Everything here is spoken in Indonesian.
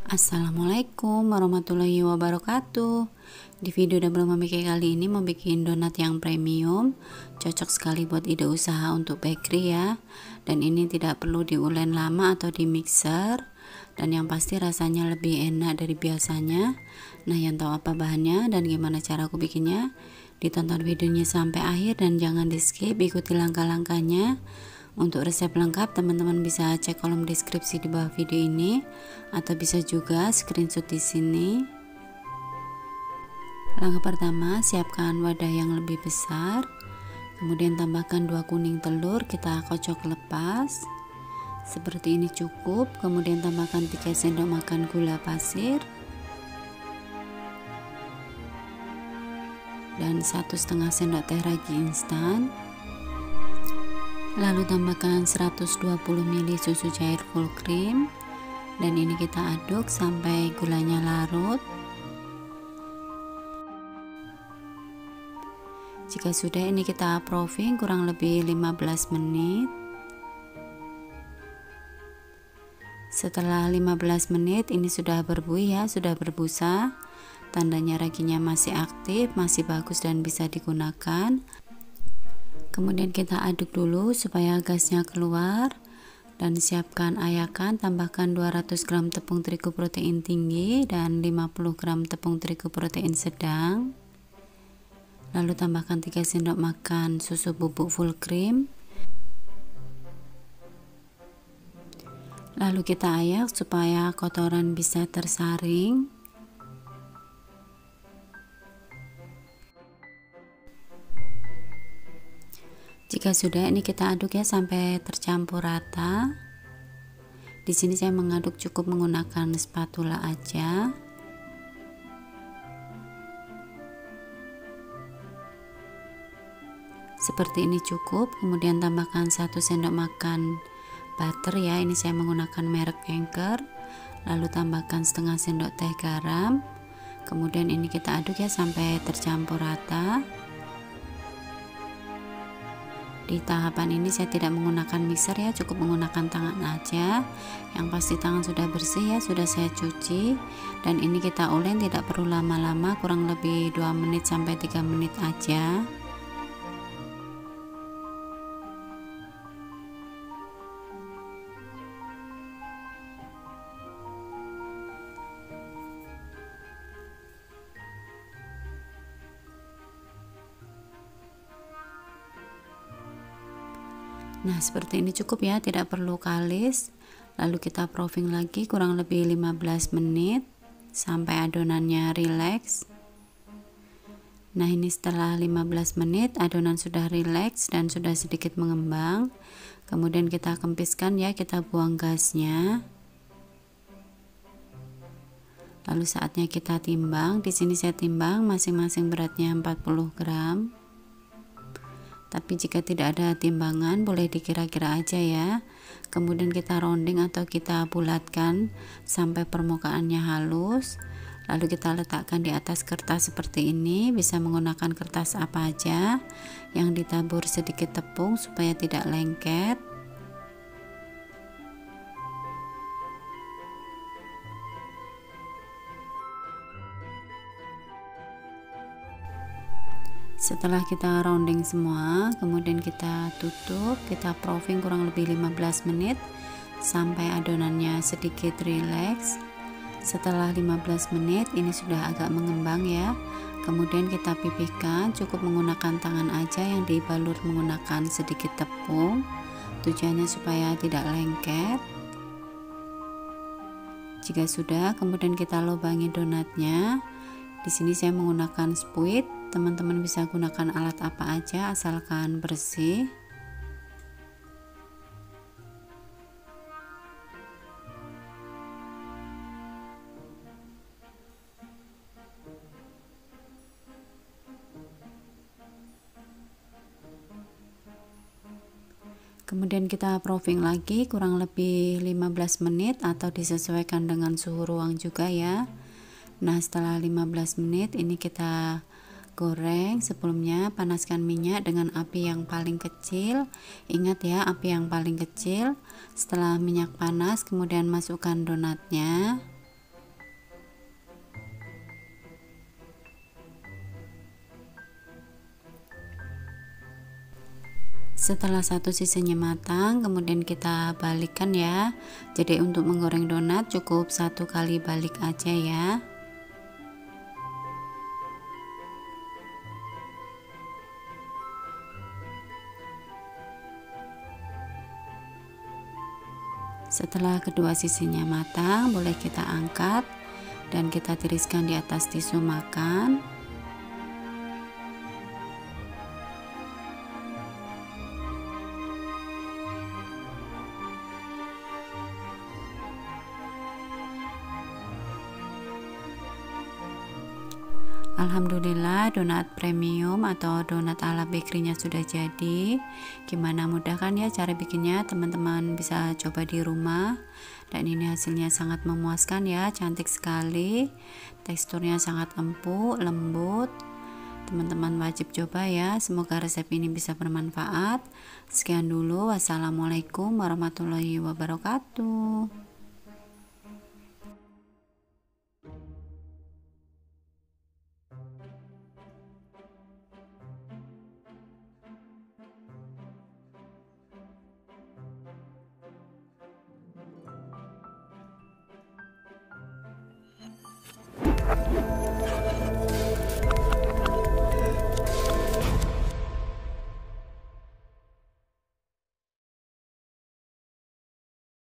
Assalamualaikum warahmatullahi wabarakatuh. Di video dapur Mami Kay kali ini mau bikin donat yang premium, cocok sekali buat ide usaha untuk bakery ya. Dan ini tidak perlu diulen lama atau di mixer, dan yang pasti rasanya lebih enak dari biasanya. Nah, yang tahu apa bahannya dan gimana cara aku bikinnya, ditonton videonya sampai akhir dan jangan di skip, ikuti langkah-langkahnya. Untuk resep lengkap teman-teman bisa cek kolom deskripsi di bawah video ini atau bisa juga screenshot di sini. Langkah pertama, siapkan wadah yang lebih besar. Kemudian tambahkan 2 kuning telur, kita kocok lepas. Seperti ini cukup. Kemudian tambahkan 3 sendok makan gula pasir dan 1,5 sendok teh ragi instan. Lalu tambahkan 120 ml susu cair full cream dan ini kita aduk sampai gulanya larut. Jika sudah, ini kita proofing kurang lebih 15 menit. Setelah 15 menit ini sudah berbuih ya, sudah berbusa. Tandanya raginya masih aktif, masih bagus dan bisa digunakan. Kemudian kita aduk dulu supaya gasnya keluar dan siapkan ayakan. Tambahkan 200 gram tepung terigu protein tinggi dan 50 gram tepung terigu protein sedang. Lalu tambahkan 3 sendok makan susu bubuk full cream. Lalu kita ayak supaya kotoran bisa tersaring. Jika sudah, ini kita aduk ya sampai tercampur rata. Di sini saya mengaduk cukup menggunakan spatula aja. Seperti ini cukup. Kemudian tambahkan 1 sendok makan butter ya. Ini saya menggunakan merek Anchor. Lalu tambahkan setengah sendok teh garam. Kemudian ini kita aduk ya sampai tercampur rata. Di tahapan ini saya tidak menggunakan mixer ya, cukup menggunakan tangan aja. Yang pasti tangan sudah bersih ya, sudah saya cuci. Dan ini kita ulen tidak perlu lama-lama, kurang lebih 2 menit sampai 3 menit aja. Nah, seperti ini cukup ya, tidak perlu kalis. Lalu kita proofing lagi kurang lebih 15 menit sampai adonannya rileks. Nah, ini setelah 15 menit adonan sudah rileks dan sudah sedikit mengembang. Kemudian kita kempiskan ya, kita buang gasnya. Lalu saatnya kita timbang. Di sini saya timbang masing-masing beratnya 40 gram. Tapi jika tidak ada timbangan boleh dikira-kira aja ya. Kemudian kita rounding atau kita bulatkan sampai permukaannya halus. Lalu kita letakkan di atas kertas seperti ini. Bisa menggunakan kertas apa aja yang ditabur sedikit tepung supaya tidak lengket. Setelah kita rounding semua, kemudian kita tutup, kita proofing kurang lebih 15 menit sampai adonannya sedikit rileks. Setelah 15 menit ini sudah agak mengembang ya. Kemudian kita pipihkan, cukup menggunakan tangan aja yang dibalur menggunakan sedikit tepung. Tujuannya supaya tidak lengket. Jika sudah, kemudian kita lubangi donatnya. Di sini saya menggunakan spuit. Teman-teman bisa gunakan alat apa aja asalkan bersih. Kemudian kita proofing lagi kurang lebih 15 menit atau disesuaikan dengan suhu ruang juga ya. Nah, setelah 15 menit ini kita goreng. Sebelumnya panaskan minyak dengan api yang paling kecil. Ingat ya, api yang paling kecil. Setelah minyak panas kemudian masukkan donatnya. Setelah satu sisinya matang, kemudian kita balikkan ya. Jadi untuk menggoreng donat cukup satu kali balik aja ya. Setelah kedua sisinya matang, boleh kita angkat dan kita tiriskan di atas tisu makan. Alhamdulillah, donat premium atau donat ala bakerynya sudah jadi. Gimana, mudah kan ya cara bikinnya? Teman-teman bisa coba di rumah. Dan ini hasilnya sangat memuaskan ya, cantik sekali. Teksturnya sangat empuk, lembut. Teman-teman wajib coba ya. Semoga resep ini bisa bermanfaat. Sekian dulu. Wassalamualaikum warahmatullahi wabarakatuh.